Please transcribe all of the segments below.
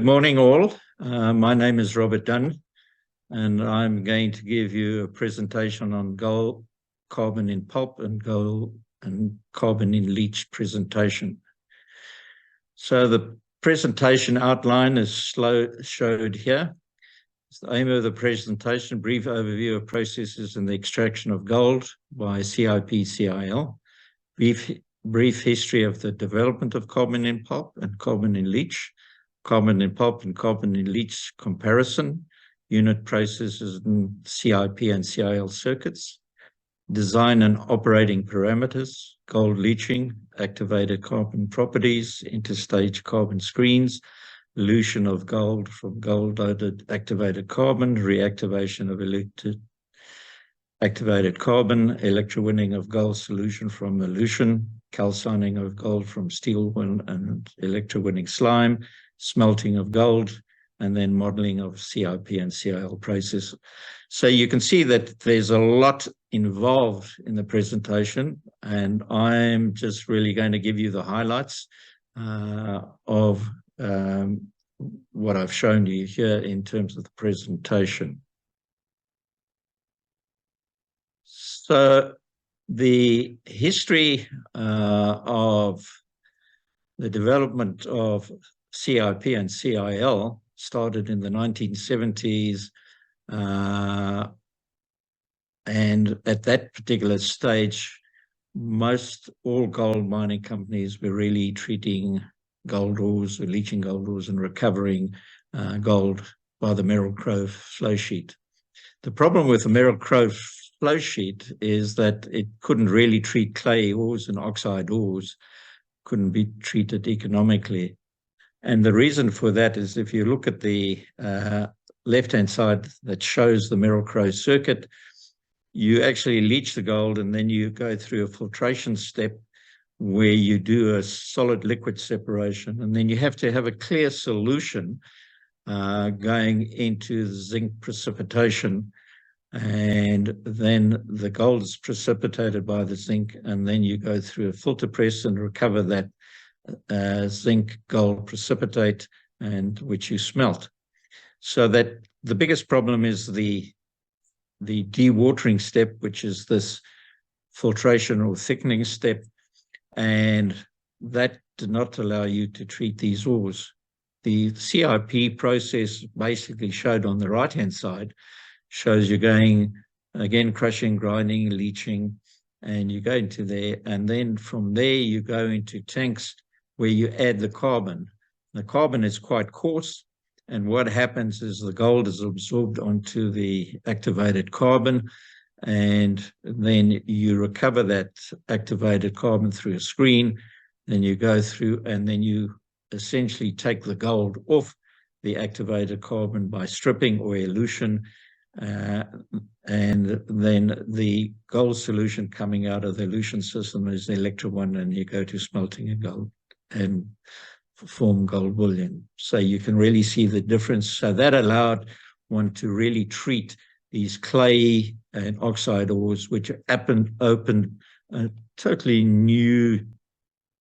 morning, all. My name is Robert Dunne, and I'm going to give you a presentation on gold, carbon in pulp, and gold and carbon in leach presentation. So the presentation outline is showed here. It's the aim of the presentation: brief overview of processes in the extraction of gold by CIP CIL, brief history of the development of carbon in pulp and carbon in leach, carbon in pulp and carbon in leach comparison, unit processes in CIP and CIL circuits, design and operating parameters, gold leaching, activated carbon properties, interstage carbon screens, elution of gold from gold-loaded activated carbon, reactivation of eluted activated carbon, electrowinning of gold solution from elution, calcining of gold from steel and electrowinning slime, smelting of gold, and then modeling of CIP and CIL process. So you can see that there's a lot involved in the presentation, and I'm just really going to give you the highlights of what I've shown you here in terms of the presentation. So the history of the development of CIP and CIL started in the 1970s, and at that particular stage, all gold mining companies were really treating gold ores, or leaching gold ores, and recovering gold by the Merrill-Crowe flow sheet. The problem with the Merrill-Crowe flow sheet is that it couldn't really treat clay ores and oxide ores, couldn't be treated economically. And the reason for that is, if you look at the left-hand side that shows the Merrill-Crowe circuit, you actually leach the gold and then you go through a filtration step where you do a solid liquid separation, and then you have to have a clear solution going into the zinc precipitation, and then the gold is precipitated by the zinc, and then you go through a filter press and recover that zinc gold precipitate, and which you smelt. So that the biggest problem is the dewatering step, which is this filtration or thickening step, and that did not allow you to treat these ores. The CIP process basically showed on the right-hand side, shows you going, again, crushing, grinding, leaching, and you go into there, and then from there you go into tanks where you add the carbon. The carbon is quite coarse, and what happens is the gold is absorbed onto the activated carbon, and then you recover that activated carbon through a screen. Then you go through, and then you essentially take the gold off the activated carbon by stripping or elution, and then the gold solution coming out of the elution system is the electrowinning, and you go to smelting of gold and form gold bullion. So you can really see the difference. So that allowed one to really treat these clay and oxide ores, which opened a totally new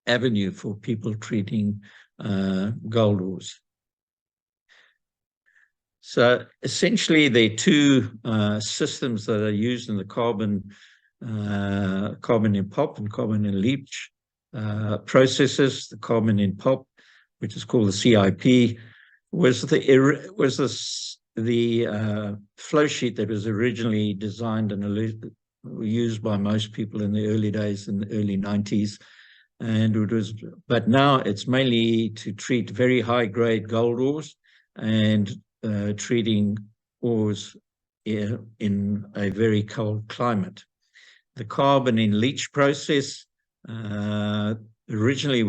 avenue for people treating gold ores. So essentially, there are two systems that are used in the carbon in pulp and carbon in leach processes. The carbon in pulp, which is called the CIP, was the flow sheet that was originally designed and used by most people in the early days, in the early 90s. And it was, but now it's mainly to treat very high-grade gold ores and treating ores in a very cold climate. The carbon in leach process originally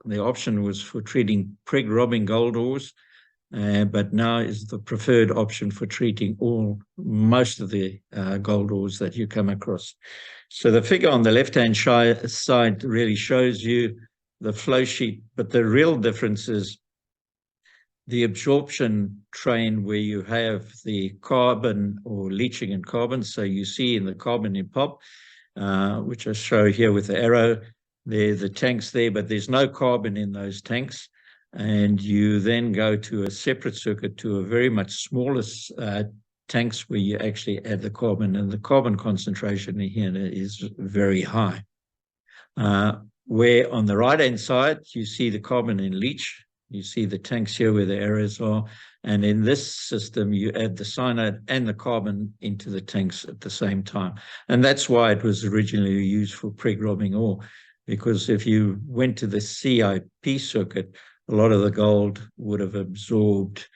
the option was for treating preg-robbing gold ores, but now is the preferred option for treating most of the gold ores that you come across. So the figure on the left-hand side really shows you the flow sheet, but the real difference is the absorption train, where you have the carbon or leaching in carbon. So you see in the carbon in pulp, which I show here with the arrow, the tanks there, but there's no carbon in those tanks. and you then go to a separate circuit to a very much smaller tanks where you actually add the carbon, and the carbon concentration here is very high. Where on the right-hand side, you see the carbon in leach. You see the tanks here where the arrows are. And in this system, you add the cyanide and the carbon into the tanks at the same time. And that's why it was originally used for preg-robbing ore, because if you went to the CIP circuit, a lot of the gold would have absorbed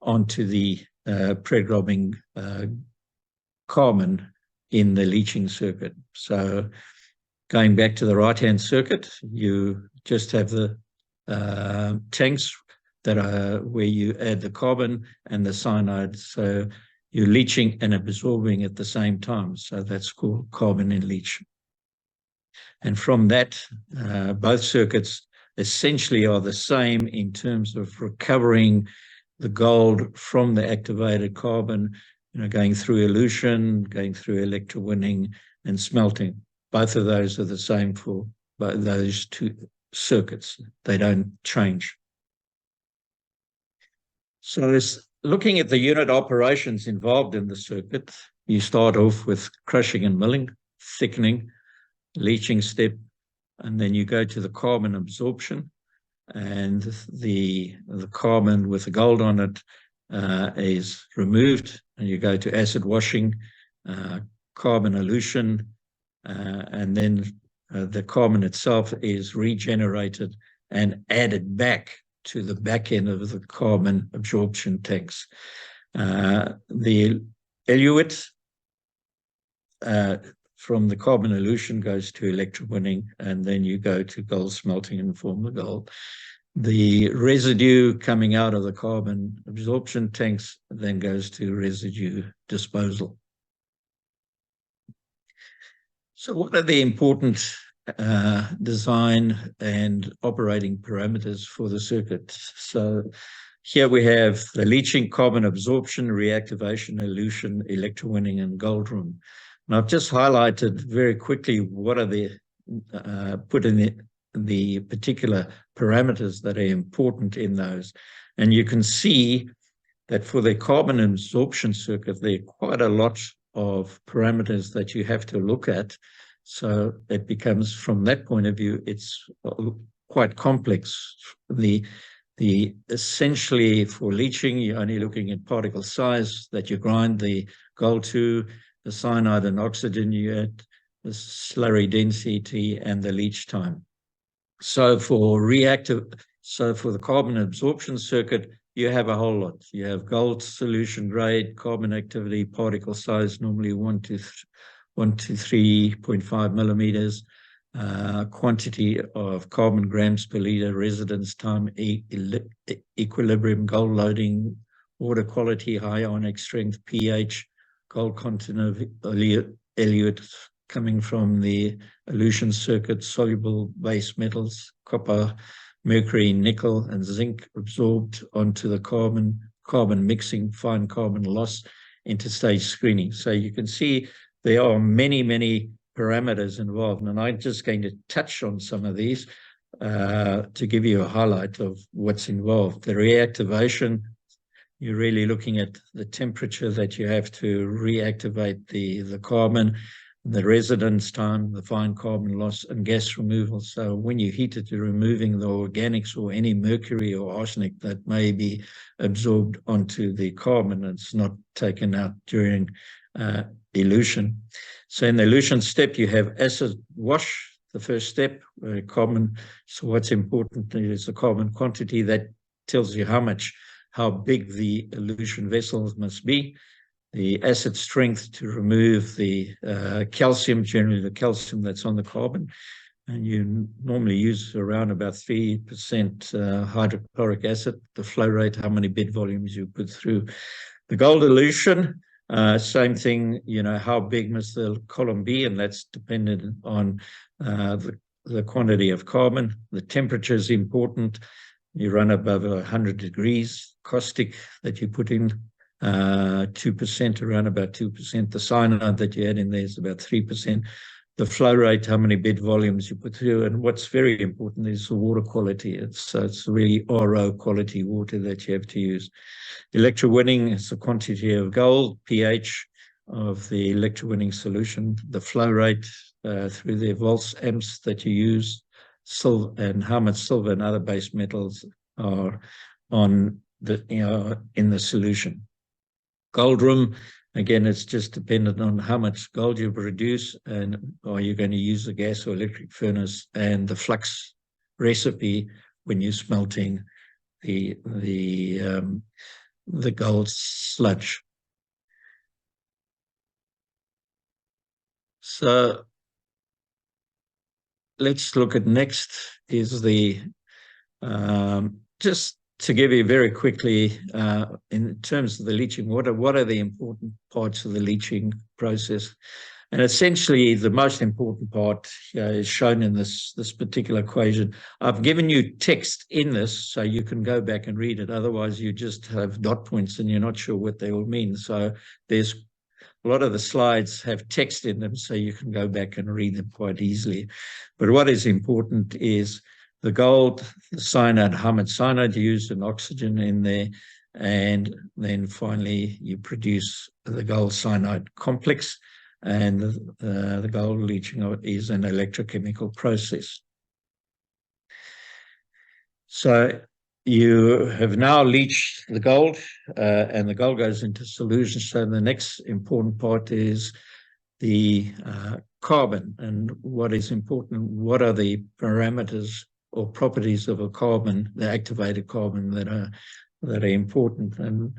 onto the preg-robbing carbon in the leaching circuit. So going back to the right-hand circuit, you just have the tanks that are where you add the carbon and the cyanide. So you're leaching and absorbing at the same time. So that's called carbon in leach. And from that, both circuits essentially are the same in terms of recovering the gold from the activated carbon, going through elution, going through electrowinning and smelting. Both of those are the same for those two circuits. They don't change. So looking at the unit operations involved in the circuit, you start off with crushing and milling, thickening, leaching step, and then you go to the carbon absorption, and the carbon with the gold on it is removed, and you go to acid washing, carbon elution, and then the carbon itself is regenerated and added back to the back end of the carbon absorption tanks. The eluate from the carbon elution goes to electrowinning, and then you go to gold smelting and form the gold. The residue coming out of the carbon absorption tanks then goes to residue disposal. So what are the important design and operating parameters for the circuit? So here we have the leaching, carbon absorption, reactivation, elution, electrowinning, and gold room. And I've just highlighted very quickly what are the put in the particular parameters that are important in those. And you can see that for the carbon absorption circuit, there are quite a lot of parameters that you have to look at. So it becomes, from that point of view, it's quite complex. The essentially for leaching, you're only looking at particle size that you grind the gold to, the cyanide and oxygen you add, the slurry density, and the leach time. So for the carbon absorption circuit, you have a whole lot. You have gold solution grade, carbon activity, particle size, normally 1 to 3.5 millimeters, quantity of carbon grams per liter, residence time, equilibrium, gold loading, water quality, high ionic strength, pH, gold content of eluate coming from the elution circuit, soluble base metals, copper, mercury, nickel, and zinc absorbed onto the carbon mixing, fine carbon loss, interstage screening. So you can see there are many, many parameters involved, and I'm just going to touch on some of these to give you a highlight of what's involved. The reactivation, you're really looking at the temperature that you have to reactivate the carbon, the residence time, the fine carbon loss, and gas removal. So when you heat it, you're removing the organics or any mercury or arsenic that may be absorbed onto the carbon. It's not taken out during elution. So in the elution step, you have acid wash, the first step, carbon. So what's important is the carbon quantity. That tells you how big the elution vessels must be. The acid strength to remove the calcium, generally the calcium that's on the carbon. And you normally use around about 3% hydrochloric acid. The flow rate, how many bed volumes you put through. The gold elution, same thing, how big must the column be? And that's dependent on the quantity of carbon. The temperature is important. You run above 100 degrees. Caustic that you put in, 2%, around about 2%. The cyanide that you add in there is about 3%. the flow rate, how many bed volumes you put through, and what's very important is the water quality. It's really RO quality water that you have to use. Electrowinning is the quantity of gold, pH of the electrowinning solution, the flow rate through the volts amps that you use, silver, and how much silver and other base metals are on the in the solution. Gold room, again, it's just dependent on how much gold you produce, and are you going to use the gas or electric furnace, and the flux recipe when you're smelting the gold sludge. So let's look at next is the just to give you very quickly in terms of the leaching, what are the important parts of the leaching process? And essentially, the most important part is shown in this particular equation. I've given you text in this, so you can go back and read it. Otherwise, you just have dot points and you're not sure what they all mean. So there's a lot of the slides have text in them, so you can go back and read them quite easily. But what is important is the gold, the cyanide, how much cyanide you use, and oxygen in there. And then finally, you produce the gold cyanide complex. And the gold leaching is an electrochemical process. So you have now leached the gold, and the gold goes into solution. So the next important part is the carbon, and what is important, what are the parameters or properties of a carbon, the activated carbon, that are important. And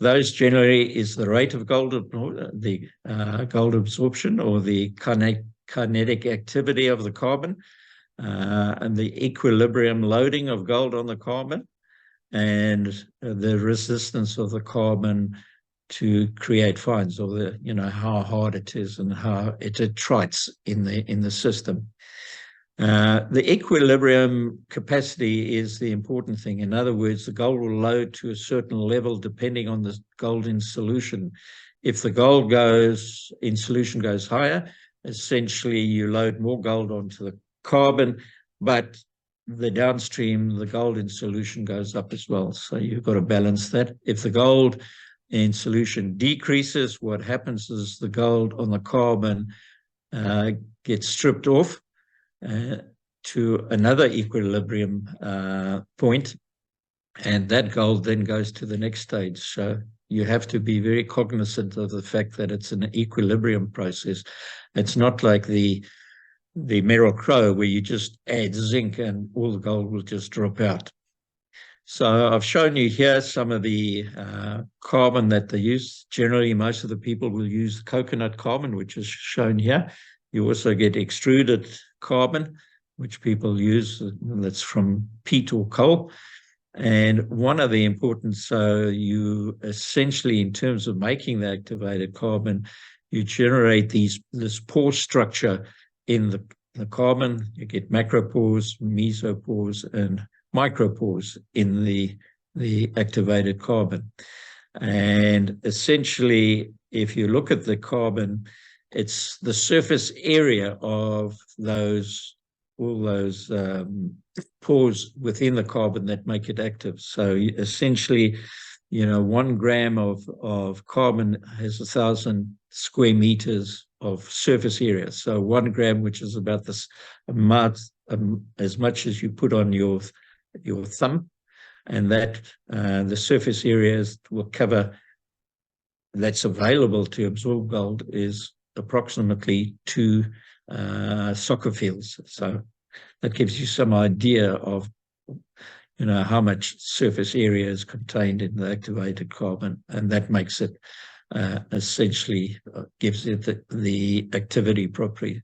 those generally is the rate of gold, the gold absorption, or the kinetic activity of the carbon, and the equilibrium loading of gold on the carbon, and the resistance of the carbon to create fines, or the how hard it is and how it attrites in the system. The equilibrium capacity is the important thing. In other words, the gold will load to a certain level depending on the gold in solution. If the gold in solution goes higher, essentially you load more gold onto the carbon, but the downstream, the gold in solution goes up as well. So you've got to balance that. If the gold in solution decreases, what happens is the gold on the carbon gets stripped off to another equilibrium point, and that gold then goes to the next stage. So you have to be very cognizant of the fact that it's an equilibrium process. It's not like the Merrill-Crowe where you just add zinc and all the gold will just drop out. So I've shown you here some of the carbon that they use. Generally, most of the people will use coconut carbon, which is shown here. You also get extruded carbon, which people use, that's from peat or coal. And one of the important, so you essentially, in terms of making the activated carbon, you generate this pore structure in the carbon. You get macropores, mesopores, and micropores in the activated carbon. And essentially, if you look at the carbon, it's the surface area of all those pores within the carbon that make it active. So essentially, 1 gram of carbon has 1,000 square meters of surface area. So 1 gram, which is about this amount, as much as you put on your thumb, and that the surface areas will cover, that's available to absorb gold, is approximately 2 soccer fields. So that gives you some idea of how much surface area is contained in the activated carbon, and that makes it essentially gives it the activity property.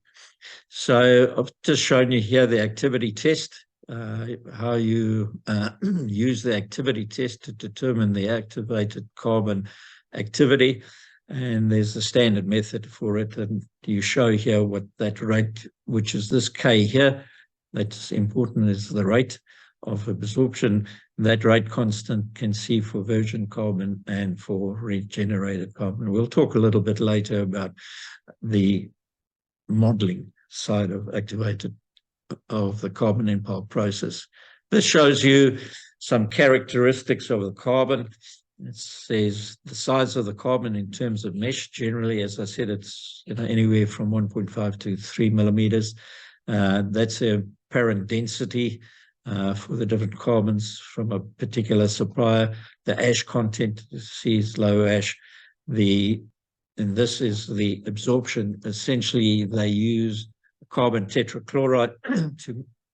So I've just shown you here the activity test, how you use the activity test to determine the activated carbon activity. And there's a standard method for it. And you show here what that rate, which is this K here, that's important, is the rate of absorption. That rate constant can see for virgin carbon and for regenerated carbon. We'll talk a little bit later about the modeling side of the carbon in pulp process. This shows you some characteristics of the carbon. It says the size of the carbon in terms of mesh. Generally, as I said, it's anywhere from 1.5 to 3 millimeters. That's a apparent density for the different carbons from a particular supplier. The ash content, you see, is low ash. And this is the absorption. Essentially, they use carbon tetrachloride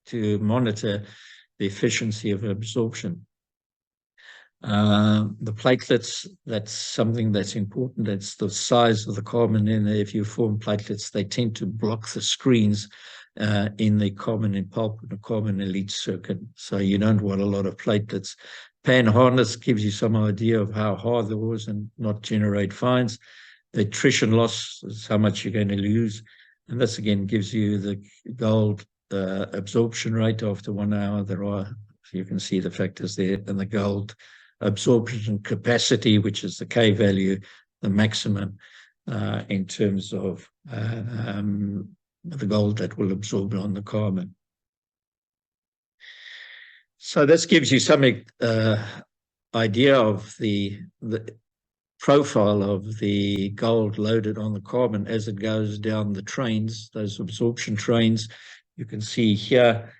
to monitor the efficiency of absorption. The platelets, that's something that's important. That's the size of the carbon in there. If you form platelets, they tend to block the screens in the carbon in pulp and the carbon in leach circuit. So you don't want a lot of platelets. Pan hardness gives you some idea of how hard the ore is and not generate fines. The attrition loss is how much you're going to lose. And this again gives you the gold absorption rate after 1 hour. You can see the factors there, and the gold absorption capacity, which is the K value, the maximum in terms of the gold that will absorb on the carbon. So this gives you some idea of the profile of the gold loaded on the carbon as it goes down the trains, those absorption trains. You can see here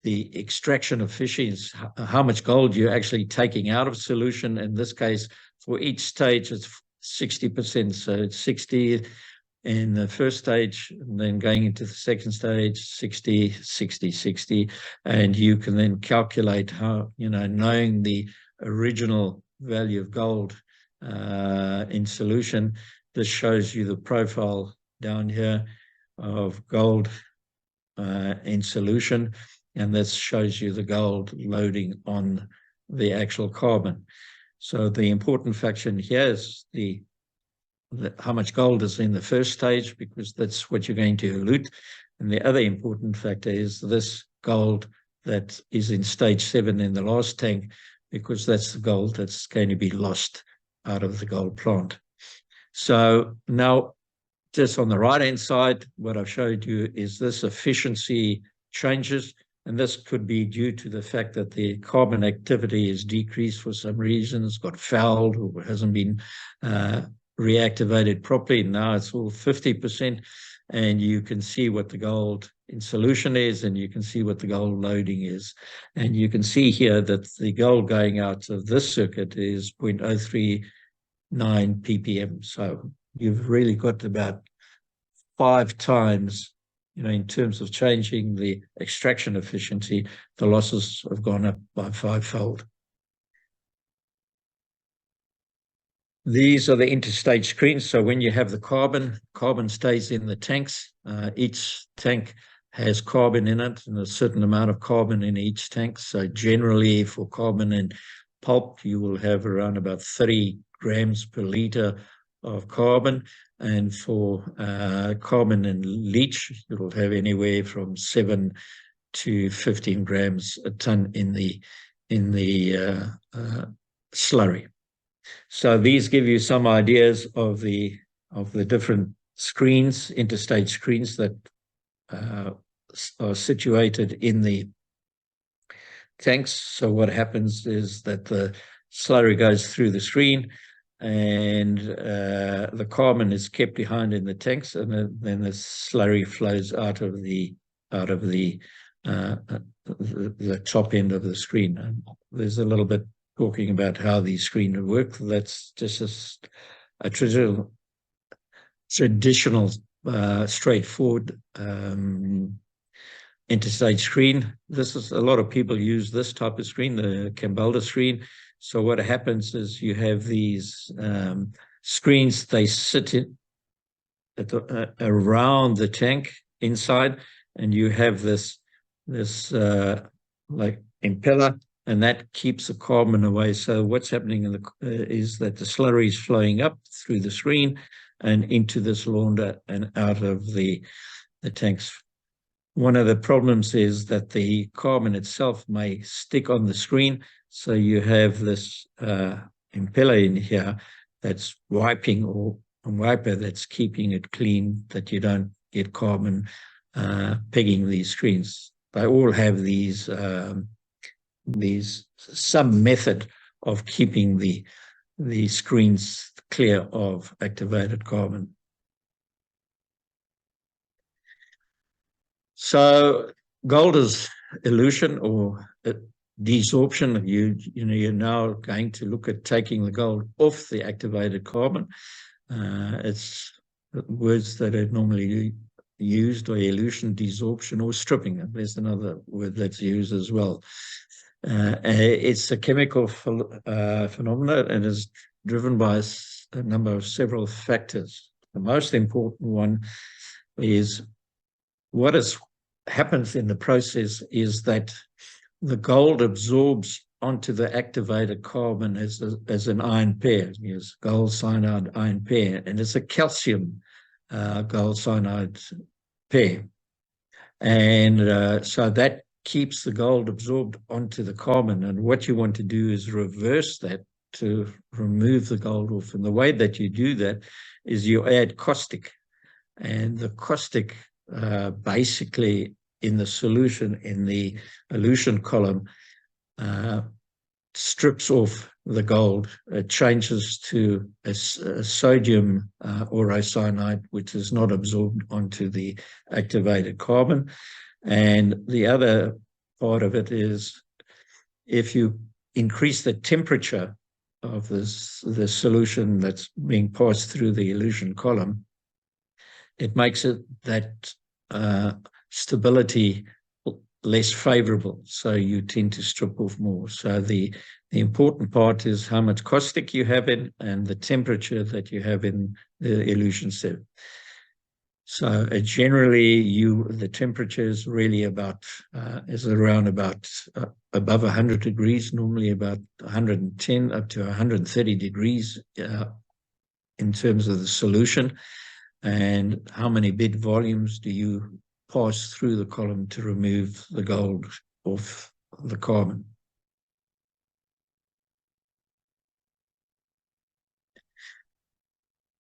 the extraction efficiency, how much gold you're actually taking out of solution. In this case, for each stage, it's 60%. So it's 60 in the first stage, and then going into the second stage, 60, 60, 60. And you can then calculate how, knowing the original value of gold in solution, this shows you the profile down here of gold in solution, and this shows you the gold loading on the actual carbon. So the important factor here is how much gold is in the first stage, because that's what you're going to elute. And the other important factor is this gold that is in stage 7 in the last tank, because that's the gold that's going to be lost out of the gold plant. So now, just on the right-hand side, what I've showed you is this efficiency changes, and this could be due to the fact that the carbon activity is decreased for some reason. It's got fouled or hasn't been reactivated properly. Now it's all 50%, and you can see what the gold in solution is, and you can see what the gold loading is. And you can see here that the gold going out of this circuit is 0.039 ppm. So you've really got about 5 times, in terms of changing the extraction efficiency, the losses have gone up by 5-fold. These are the interstage screens. So when you have the carbon stays in the tanks. Each tank has carbon in it, and a certain amount of carbon in each tank. So generally for carbon in pulp, you will have around about 30 grams per liter of carbon. And for carbon in leach, you'll have anywhere from 7 to 15 grams a ton in the slurry. So these give you some ideas of the different screens, interstage screens that are situated in the tanks. So what happens is that the slurry goes through the screen, and the carbon is kept behind in the tanks, and then the slurry flows out of the top end of the screen. And there's a little bit talking about how these screens work. That's just a traditional straightforward interstage screen. This is, a lot of people use this type of screen, the Cambalda screen. So what happens is you have these screens, they sit around the tank inside, and you have this like impeller, and that keeps the carbon away. So what's happening is that the slurry is flowing up through the screen and into this launder and out of the tanks. One of the problems is that the carbon itself may stick on the screen. So you have this impeller in here that's wiping, or a wiper that's keeping it clean, that you don't get carbon pegging these screens. They all have these some method of keeping the screens clear of activated carbon. So gold is elution or desorption. You're now going to look at taking the gold off the activated carbon. It's words that are normally used, or elution, desorption, or stripping. There's another word that's used as well. It's a chemical phenomenon and is driven by a number of several factors. The most important one is what happens in the process is that the gold absorbs onto the activated carbon as an iron pair, yes, gold cyanide iron pair, and it's a calcium gold cyanide pair. And so that keeps the gold absorbed onto the carbon. And what you want to do is reverse that to remove the gold off. And the way that you do that is you add caustic. And the caustic basically in the solution, in the elution column, strips off the gold. It changes to a sodium orocyanide, which is not absorbed onto the activated carbon. And the other part of it is if you increase the temperature of the solution that's being passed through the elution column, it makes it that stability less favorable, so you tend to strip off more. So the important part is how much caustic you have in and the temperature that you have in the elution cell. So generally, the temperature is really about around about above 100 degrees, normally about 110 up to 130 degrees in terms of the solution. And how many bit volumes do you pass through the column to remove the gold off the carbon?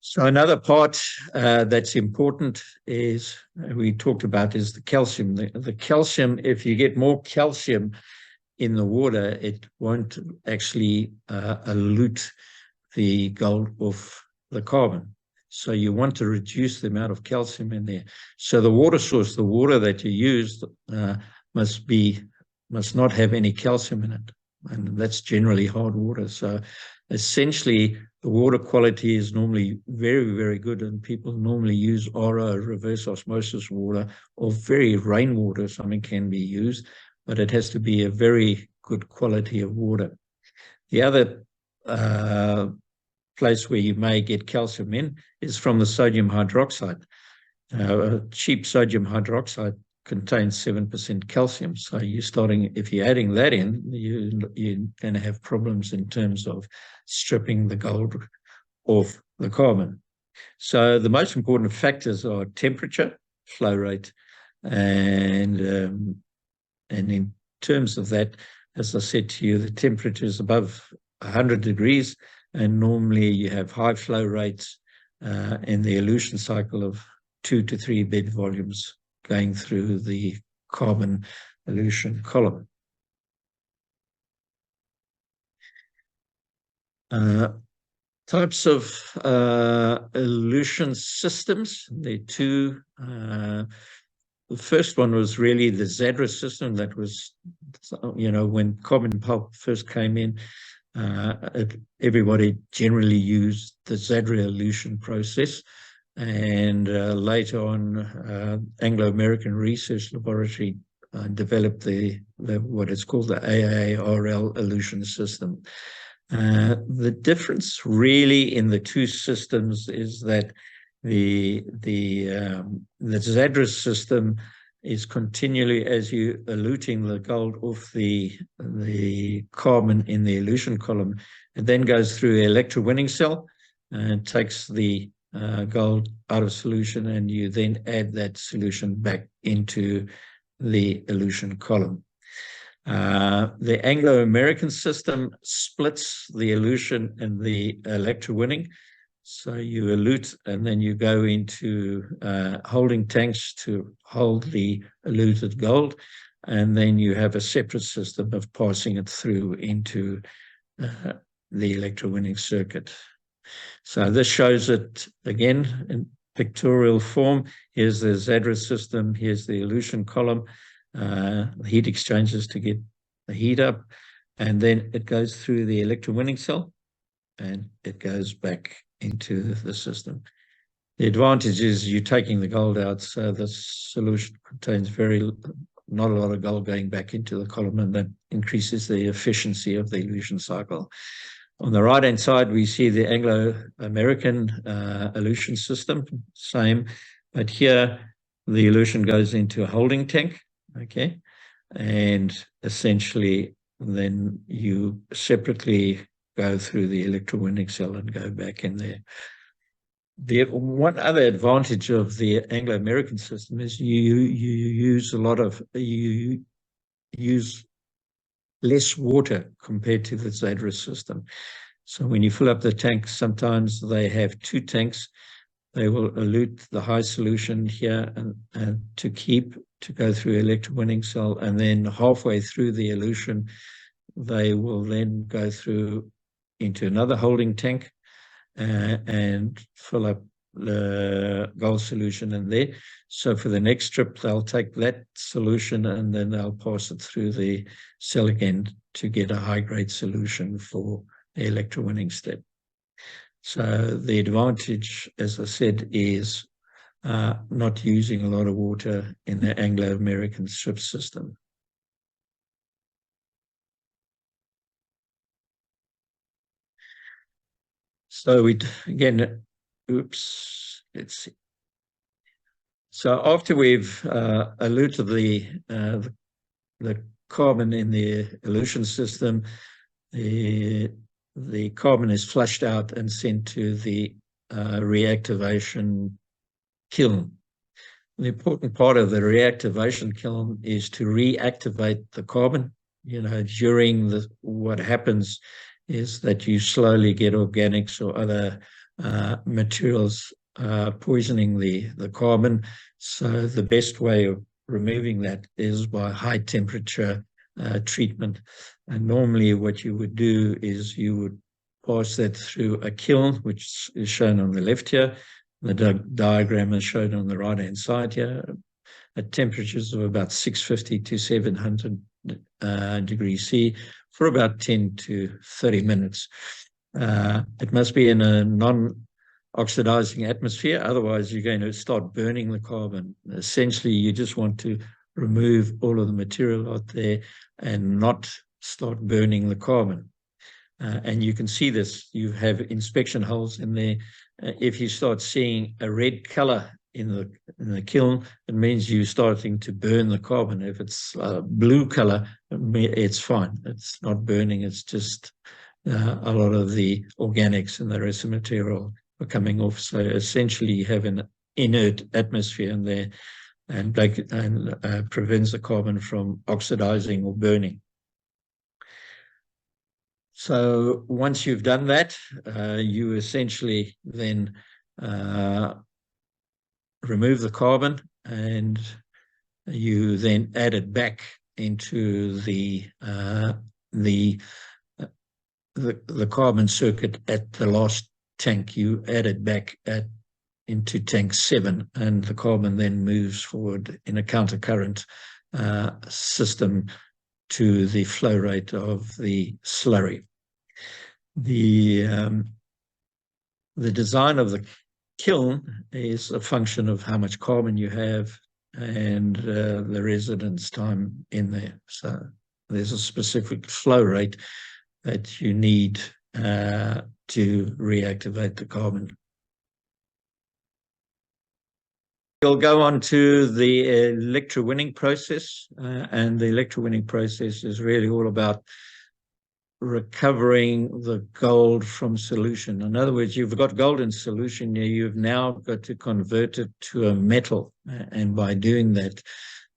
So another part that's important is, we talked about, is the calcium. The calcium, if you get more calcium in the water, it won't actually elute the gold off the carbon. So you want to reduce the amount of calcium in there. So the water source, the water that you use, must not have any calcium in it. And that's generally hard water. So essentially, the water quality is normally very, very good, and people normally use RO, reverse osmosis water, or very rainwater. Something can be used, but it has to be a very good quality of water. The other place where you may get calcium in is from the sodium hydroxide. Cheap sodium hydroxide contains 7% calcium. So if you're adding that in, you're going to have problems in terms of stripping the gold off the carbon. So the most important factors are temperature, flow rate, and in terms of that, as I said to you, the temperature is above 100 degrees, and normally you have high flow rates in the elution cycle of 2 to 3 bit volumes going through the carbon elution column. Types of elution systems. There are two. The first one was really the Zadra system. That was, when carbon pulp first came in, everybody generally used the Zadra elution process. And later on, Anglo-American Research Laboratory developed what is called the AARL elution system. The difference really in the two systems is that the Zadra system is continually, as you eluting the gold off the carbon in the elution column, it then goes through an electrowinning cell and takes the gold out of solution, and you then add that solution back into the elution column. The Anglo-American system splits the elution and the electrowinning, So you elute, and then you go into holding tanks to hold the eluted gold, and then you have a separate system of passing it through into the electrowinning circuit. So this shows it again in pictorial form. Here's the Zadra system. Here's the elution column, heat exchangers to get the heat up, and then it goes through the electrowinning cell, and it goes back into the system. The advantage is you're taking the gold out, so the solution contains not a lot of gold going back into the column, and that increases the efficiency of the elution cycle. On the right-hand side, we see the Anglo-American elution system, same, but here the elution goes into a holding tank, okay, and essentially then you separately go through the electrowinning cell and go back in there. The one other advantage of the Anglo-American system is you use less water compared to the Zadra system. So when you fill up the tank, sometimes they have two tanks. They will elute the high solution here and to go through electrowinning cell, and then halfway through the elution, they will then go through into another holding tank and fill up the gold solution in there. So for the next trip, they'll take that solution and then they'll pass it through the cell again to get a high-grade solution for the electrowinning step. So the advantage, as I said, is not using a lot of water in the Anglo-American strip system. So again, let's see. So after we've eluted the carbon in the elution system, the carbon is flushed out and sent to the reactivation kiln. The important part of the reactivation kiln is to reactivate the carbon. During what happens is that you slowly get organics or other materials poisoning the carbon. So the best way of removing that is by high temperature treatment. And normally what you would do is you would pass that through a kiln, which is shown on the left here. The diagram is shown on the right-hand side here at temperatures of about 650 to 700 degrees C for about 10 to 30 minutes. It must be in a non-oxidizing atmosphere, otherwise you're going to start burning the carbon. Essentially, you just want to remove all of the material out there and not start burning the carbon. And you can see this. You have inspection holes in there. If you start seeing a red color in the kiln, it means you're starting to burn the carbon. If it's blue color, it's fine. It's not burning. It's just a lot of the organics and the rest of the material are coming off. So essentially, you have an inert atmosphere in there, and prevents the carbon from oxidizing or burning. So once you've done that, you essentially then remove the carbon, and you then add it back into the carbon circuit at the last tank. You add it back into tank 7, and the carbon then moves forward in a countercurrent system to the flow rate of the slurry. The design of the kiln is a function of how much carbon you have and the residence time in there. So there's a specific flow rate that you need to reactivate the carbon. We'll go on to the electrowinning process, and the electrowinning process is really all about recovering the gold from solution. In other words, you've got gold in solution, you've now got to convert it to a metal, and by doing that,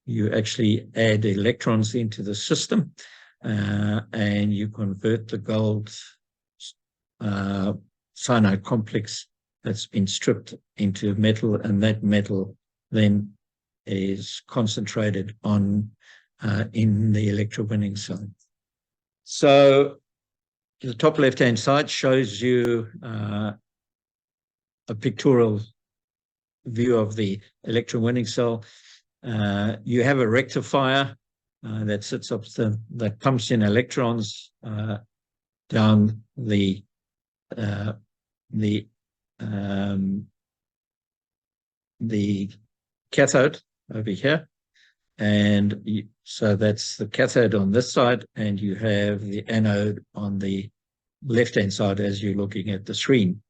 you actually add electrons into the system, and you convert the gold cyanide complex that's been stripped into metal, and that metal then is concentrated on in the electrowinning cell. So the top left-hand side shows you a pictorial view of the electrowinning cell. You have a rectifier that sits up that pumps in electrons down the cathode over here, and so that's the cathode on this side, and you have the anode on the left-hand side as you're looking at the screen.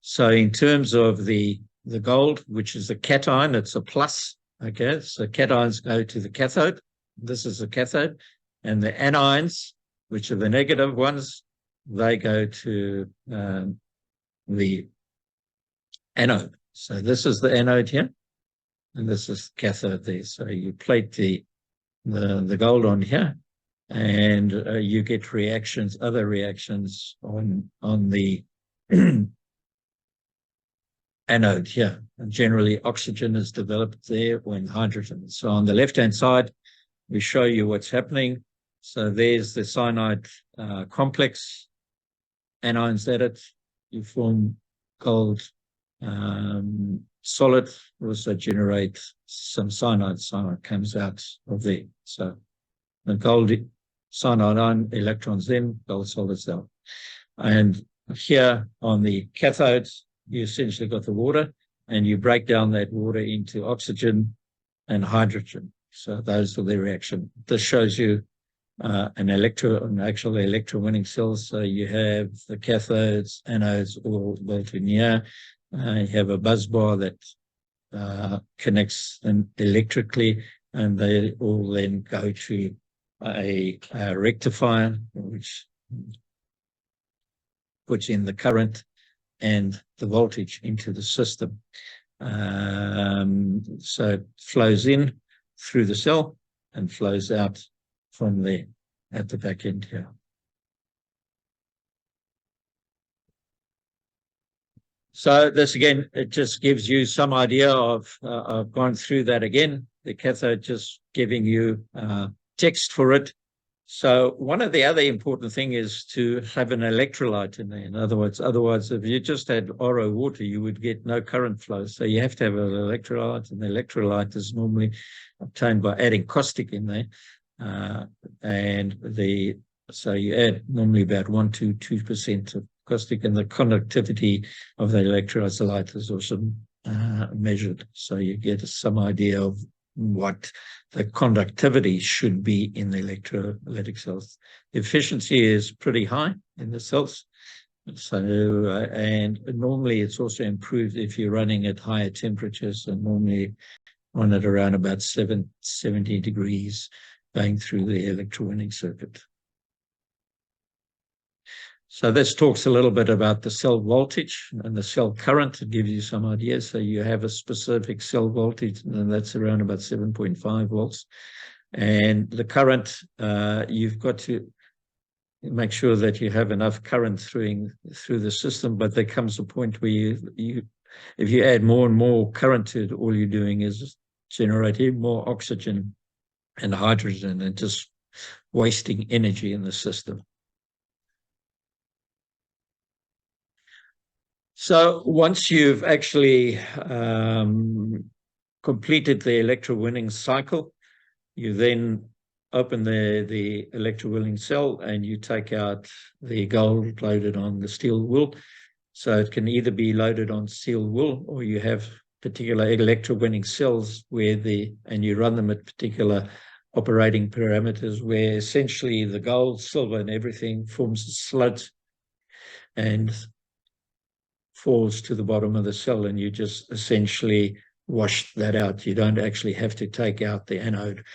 So in terms of the gold, which is a cation, it's a plus. Okay, so cations go to the cathode. This is the cathode, and the anions, which are the negative ones, they go to the anode. So this is the anode here, and this is the cathode there. So you plate the gold on here, and you get reactions, other reactions on the anode here. And generally, oxygen is developed there when hydrogen. So on the left-hand side, we show you what's happening. So there's the cyanide complex, anions at it. You form gold solid, also generate some cyanide. Cyanide comes out of there. So the gold cyanide ion, electrons in, gold solids out. And here on the cathodes, you essentially got the water, and you break down that water into oxygen and hydrogen. So those are the reaction. This shows you an actual electrowinning cell. So you have the cathodes, anodes all built in here. You have a buzz bar that connects them electrically, and they all then go to a rectifier, which puts in the current and the voltage into the system. So it flows in through the cell and flows out from there at the back end here. So this again, it just gives you some idea of, I've gone through that again, the cathode just giving you text for it. So one of the other important thing is to have an electrolyte in there. In other words, otherwise, if you just had RO water, you would get no current flow. So you have to have an electrolyte, and the electrolyte is normally obtained by adding caustic in there. So you add normally about 1 to 2% of caustic, and the conductivity of the electrolyte is also measured. So you get some idea of what the conductivity should be in the electrolytic cells. The efficiency is pretty high in the cells. So, and normally it's also improved if you're running at higher temperatures, and normally run at around about 70 degrees going through the electrowinning circuit. So this talks a little bit about the cell voltage and the cell current to give you some ideas. So you have a specific cell voltage, and that's around about 7.5 volts. And the current, you've got to make sure that you have enough current through the system, but there comes a point where if you add more and more current to it, all you're doing is generating more oxygen and hydrogen and just wasting energy in the system. So once you've actually completed the electrowinning cycle, you then open the electrowinning cell, and you take out the gold loaded on the steel wool. So it can either be loaded on steel wool, or you have particular electrowinning cells and you run them at particular operating parameters, where essentially the gold, silver, and everything forms a sludge and falls to the bottom of the cell, and you just essentially wash that out. You don't actually have to take out the anode.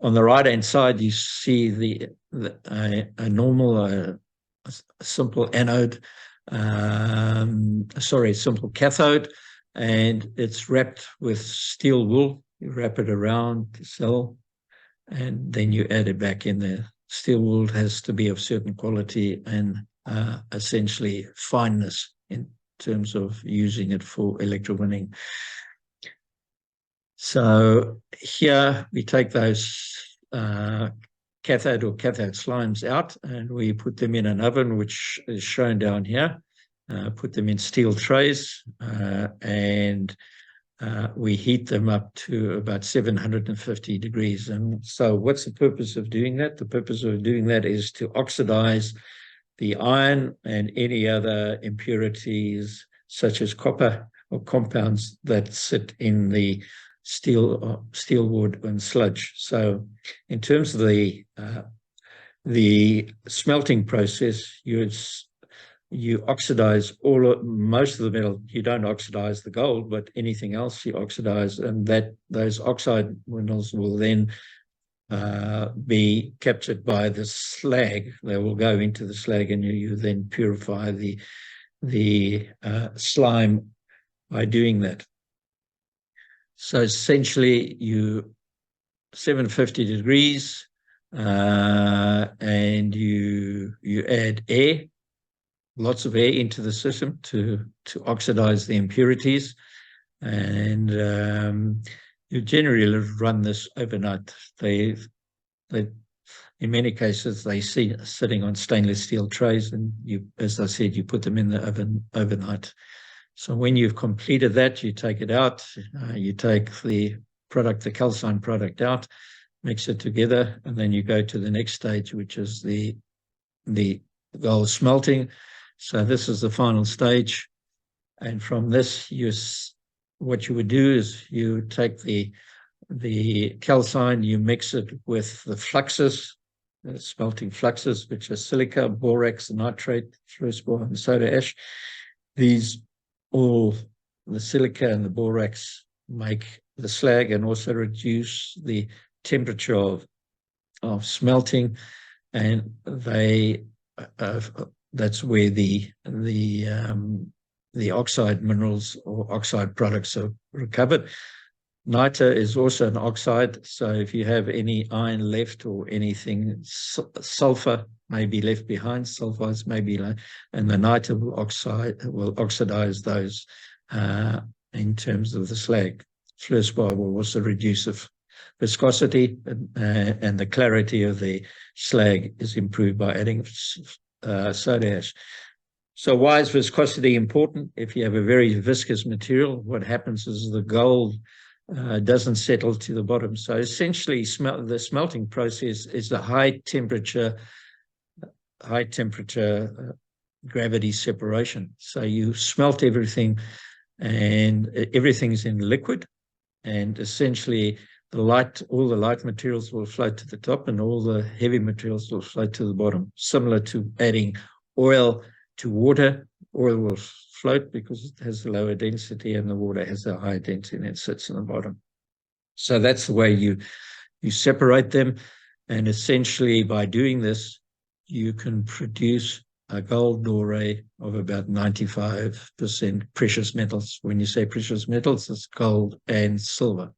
On the right-hand side, you see a normal, simple anode, simple cathode, and it's wrapped with steel wool. You wrap it around the cell, and then you add it back in there. Steel wool has to be of certain quality and essentially fineness terms of using it for electrowinning. So here we take those cathode or cathode slimes out, and we put them in an oven, which is shown down here. Put them in steel trays, and we heat them up to about 750 degrees. And so what's the purpose of doing that? The purpose of doing that is to oxidize the iron and any other impurities such as copper or compounds that sit in the steel wood and sludge. So in terms of the smelting process, you oxidize most of the metal. You don't oxidize the gold, but anything else you oxidize, and those oxide minerals will then be captured by the slag. They will go into the slag, and you then purify the slime by doing that. So essentially, 750 degrees, and you add air, lots of air into the system to oxidize the impurities, and you generally run this overnight. They in many cases they see sitting on stainless steel trays, and as I said, you put them in the oven overnight. So when you've completed that, you take it out. You take the calcine product out, mix it together, and then you go to the next stage, which is the gold smelting. So this is the final stage, and from this, what you would do is you take the calcine, you mix it with the fluxes, the smelting fluxes, which are silica, borax, nitrate, fluorspar, and soda ash. The silica and the borax make the slag and also reduce the temperature of smelting, and that's where the oxide minerals or oxide products are recovered. Niter is also an oxide, so if you have any iron left or anything, sulfur may be left behind, sulfides may be left, and the niter will oxidize those in terms of the slag. Fluorspar will also reduce the viscosity, and the clarity of the slag is improved by adding soda ash. So why is viscosity important? If you have a very viscous material, what happens is the gold doesn't settle to the bottom. So essentially, the smelting process is a high temperature gravity separation. So you smelt everything, and everything's in liquid, and essentially all the light materials will float to the top, and all the heavy materials will float to the bottom. Similar to adding oil to water, oil will float because it has a lower density, and the water has a higher density and it sits in the bottom. So that's the way you separate them, and essentially by doing this, you can produce a gold doré of about 95% precious metals. When you say precious metals, it's gold and silver.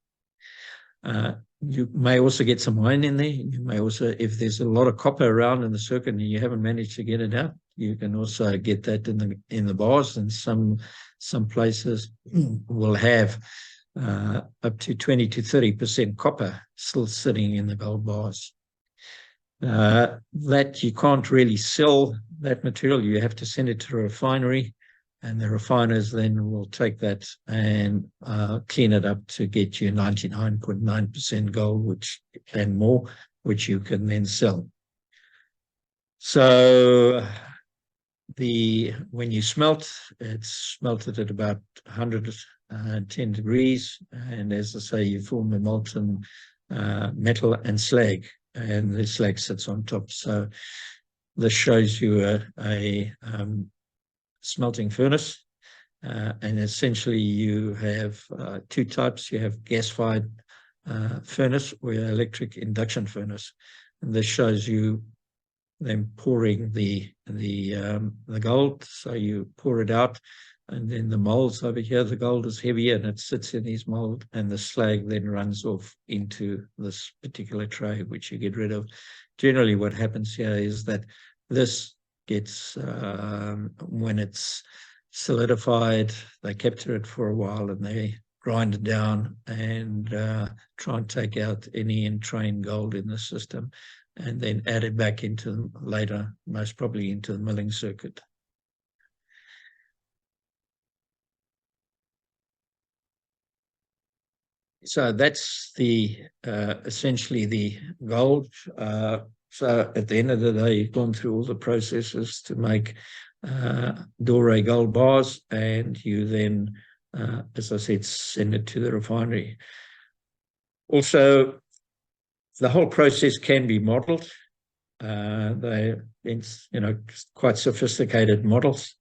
You may also get some iron in there. You may also, if there's a lot of copper around in the circuit and you haven't managed to get it out, you can also get that in the bars, and some places will have up to 20 to 30% copper still sitting in the gold bars. That you can't really sell that material. You have to send it to a refinery, and the refiners then will take that and clean it up to get you 99.9% gold, and more, which you can then sell. So when you smelt, it's smelted at about 110 degrees, and as I say, you form a molten metal and slag, and the slag sits on top. So this shows you a smelting furnace, and essentially you have two types. You have gas-fired furnace or electric induction furnace, and this shows you them pouring the gold. So you pour it out, and then the molds over here, the gold is heavier and it sits in these mold, and the slag then runs off into this particular tray, which you get rid of. Generally what happens here is that this gets, when it's solidified. They capture it for a while and they grind it down and try and take out any entrained gold in the system, and then add it back into later, most probably into the milling circuit. So that's the essentially the gold. So at the end of the day, you've gone through all the processes to make doré gold bars, and you then, as I said, send it to the refinery. Also, the whole process can be modeled. They're, quite sophisticated models,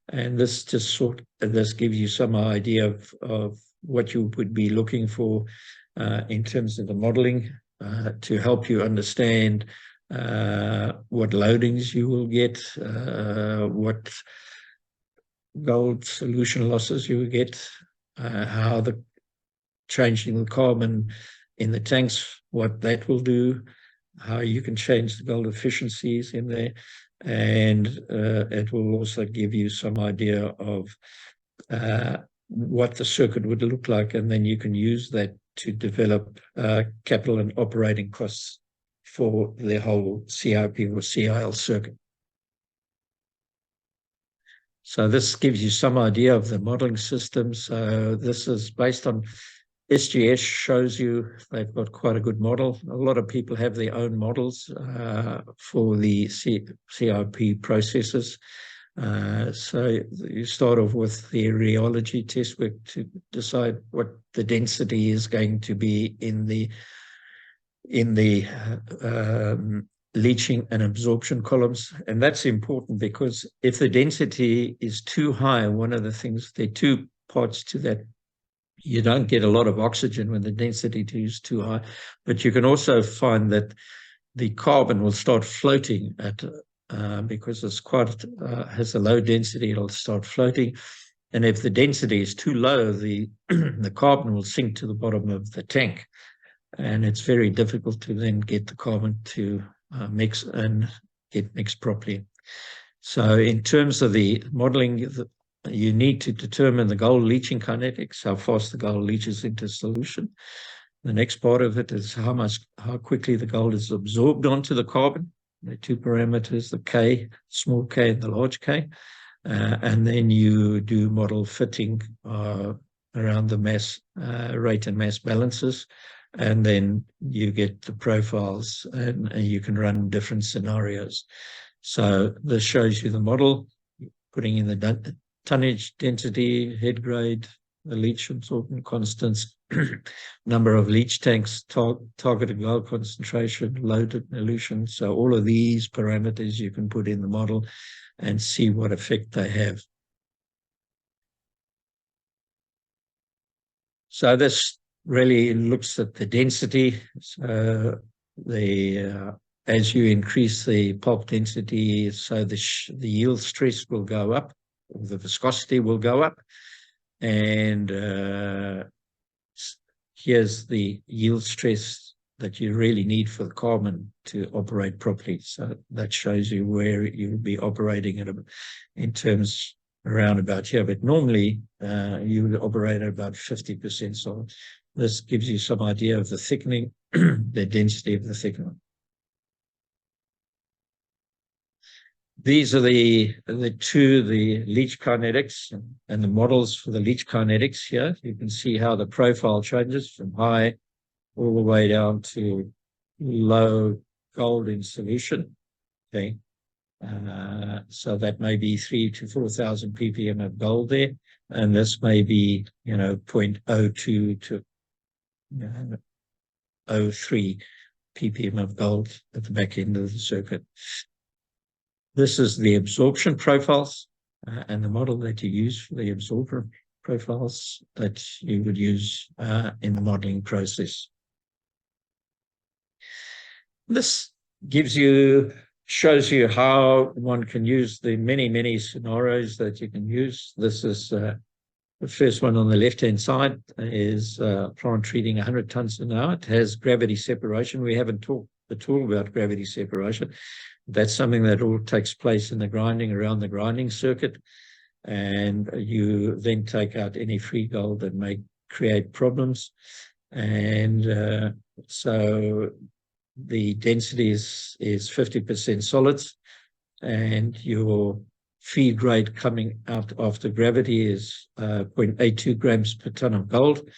and this just this gives you some idea of what you would be looking for in terms of the modeling to help you understand what loadings you will get, what gold solution losses you will get, how the changing the carbon in the tanks, what that will do, how you can change the gold efficiencies in there, and it will also give you some idea of what the circuit would look like, and then you can use that to develop capital and operating costs for the whole CIP or CIL circuit. So this gives you some idea of the modeling system. So this is based on SGS, shows you they've got quite a good model. A lot of people have their own models for the CIP processes. So you start off with the rheology test work to decide what the density is going to be in the leaching and absorption columns. And that's important because if the density is too high, one of the things, there are two parts to that. You don't get a lot of oxygen when the density is too high, but you can also find that the carbon will start floating at because it's quite has a low density, it'll start floating. And if the density is too low, the the carbon will sink to the bottom of the tank, and it's very difficult to then get the carbon to mix and get mixed properly. So in terms of the modeling, you need to determine the gold leaching kinetics, how fast the gold leaches into solution. The next part of it is how quickly the gold is absorbed onto the carbon. The two parameters, the K, small k, and the large K. And then you do model fitting around the mass rate and mass balances. And then you get the profiles, and you can run different scenarios. So this shows you the model, putting in the tonnage, density, head grade, the leach absorption constants, number of leach tanks, targeted gold concentration, loaded elution. So all of these parameters you can put in the model and see what effect they have. So this really looks at the density. So as you increase the pulp density, so the yield stress will go up, the viscosity will go up, and here's the yield stress that you really need for the carbon to operate properly. So that shows you where you would be operating at in terms around about here. But normally you would operate at about 50%. So this gives you some idea of the thickening, the density of the thickening. These are the leach kinetics and the models for the leach kinetics here. You can see how the profile changes from high all the way down to low gold in solution. Okay, so that may be 3,000 to 4,000 ppm of gold there, and this may be 0.02 to 0.03 ppm of gold at the back end of the circuit. This is the absorption profiles and the model that you use for the absorption profiles that you would use in the modeling process. This shows you how one can use the many scenarios that you can use. This is the first one on the left-hand side is plant treating 100 tons an hour. It has gravity separation. We haven't talked at all about gravity separation. That's something that all takes place in the grinding, around the grinding circuit. and you then take out any free gold that may create problems. And so the density is 50% solids, and your feed grade coming out after gravity is 0.82 grams per ton of gold,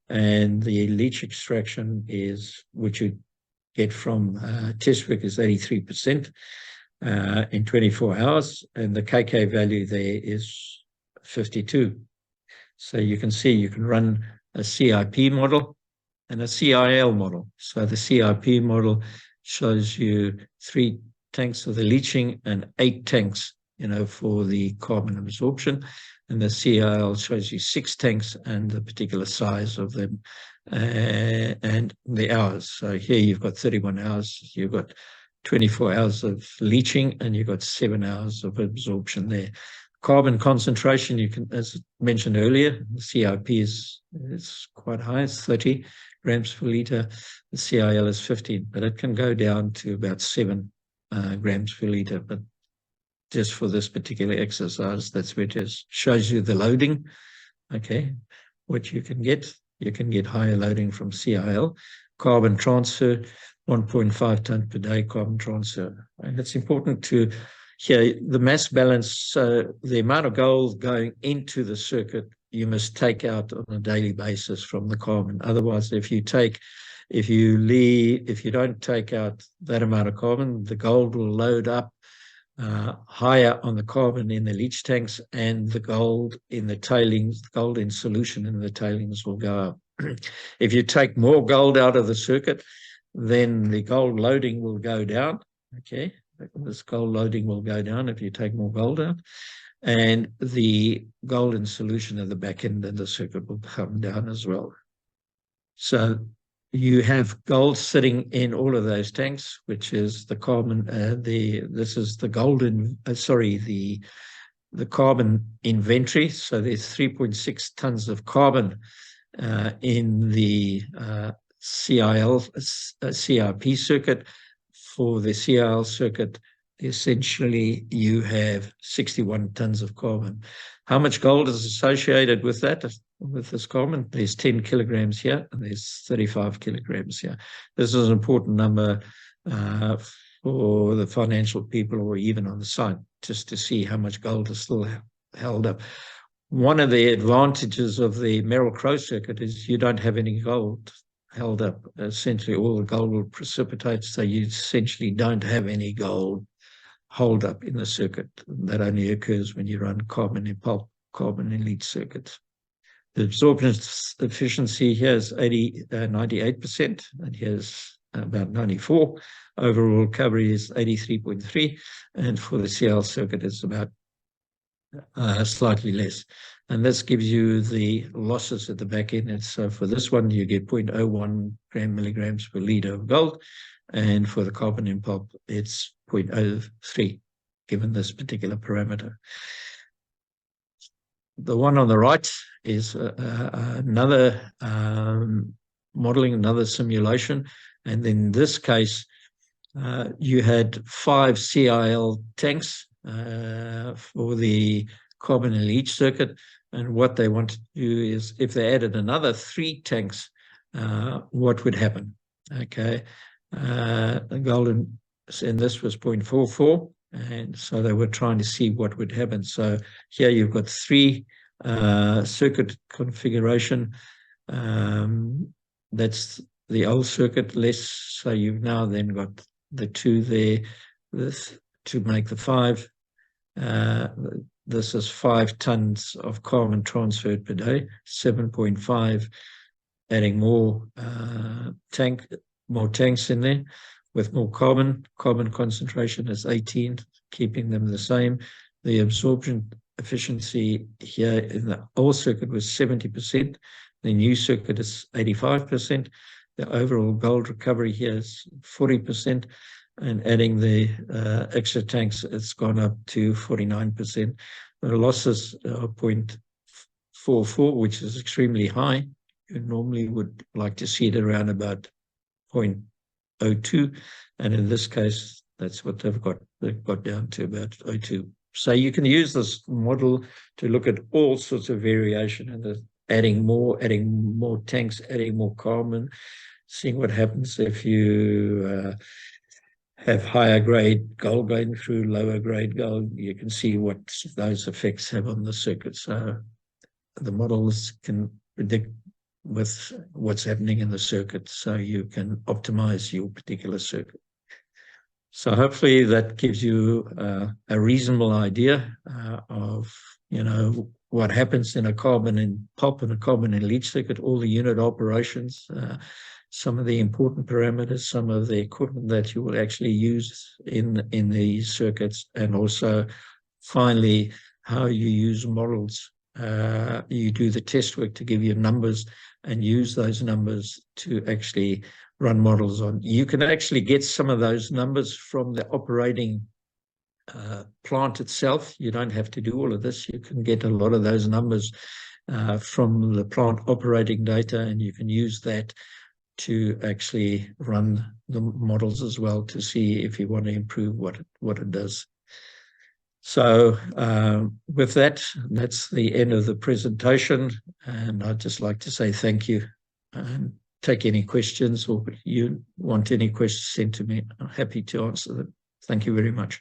and the leach extraction is, which you get from test work, is 83% in 24 hours, and the KK value there is 52. So you can see you can run a CIP model and a CIL model. So the CIP model shows you 3 tanks of the leaching and 8 tanks, for the carbon absorption. And the CIL shows you 6 tanks and the particular size of them and the hours. So here you've got 31 hours, you've got 24 hours of leaching, and you've got 7 hours of absorption there. Carbon concentration, you can, as mentioned earlier, the CIP is quite high, it's 30 grams per litre. The CIL is 15, but it can go down to about 7 grams per litre. But just for this particular exercise, that's where it just shows you the loading. Okay, what you can get. You can get higher loading from CIL. Carbon transfer, 1.5 tonne per day carbon transfer. And it's important to hear the mass balance, so the amount of gold going into the circuit, you must take out on a daily basis from the carbon. Otherwise, if you don't take out that amount of carbon, the gold will load up higher on the carbon in the leach tanks, and the gold in the tailings, gold in solution in the tailings will go up. If you take more gold out of the circuit, then the gold loading will go down. Okay, this gold loading will go down if you take more gold out, and the gold in solution at the back end of the circuit will come down as well. So you have gold sitting in all of those tanks, which is the carbon. This is the golden. The carbon inventory. So there's 3.6 tons of carbon in the CIP circuit. For the CIL circuit, essentially you have 61 tons of carbon. How much gold is associated with that? With this carbon, there's 10 kilograms here, and there's 35 kilograms here. This is an important number for the financial people, or even on the site, just to see how much gold is still held up. One of the advantages of the Merrill-Crowe circuit is you don't have any gold held up. Essentially, all the gold will precipitate, so you essentially don't have any gold hold up in the circuit. That only occurs when you run carbon in pulp, carbon in leach circuits. The absorption efficiency here is 98%, and here's about 94. Overall recovery is 83.3, and for the CL circuit, it's about slightly less. And this gives you the losses at the back end. And so for this one, you get 0.01 milligrams per litre of gold, and for the carbon in pulp, it's 0.03, given this particular parameter. The one on the right is another modeling, another simulation. And in this case, you had 5 CIL tanks for the carbon and leach circuit. And what they want to do is, if they added another 3 tanks, what would happen? Okay, the golden, and this was 0.44. And so they were trying to see what would happen. So here you've got 3 circuit configuration. That's the old circuit less. So you've now then got the 2 there, this to make the 5. This is 5 tons of carbon transferred per day, 7.5, adding more tanks in there. With more carbon concentration is 18, keeping them the same. The absorption efficiency here in the old circuit was 70%. The new circuit is 85%. The overall gold recovery here is 40%. And adding the extra tanks, it's gone up to 49%. The losses are 0.44, which is extremely high. You normally would like to see it around about 0.02, and in this case, that's what they've got. They've got down to about 0.02. So you can use this model to look at all sorts of variation and adding more tanks, adding more carbon, seeing what happens if you have higher grade gold going through lower grade gold. You can see what those effects have on the circuit. So the models can predict with what's happening in the circuit, so you can optimize your particular circuit. So hopefully that gives you a reasonable idea of, what happens in a carbon in pulp and a carbon in leach circuit, all the unit operations, some of the important parameters, some of the equipment that you will actually use in these circuits, and also finally how you use models. You do the test work to give you numbers and use those numbers to actually run models on. You can actually get some of those numbers from the operating plant itself. You don't have to do all of this. You can get a lot of those numbers from the plant operating data, and you can use that to actually run the models as well to see if you want to improve what it does. So with that, that's the end of the presentation, and I'd just like to say thank you and take any questions, or you want any questions sent to me. I'm happy to answer them. Thank you very much.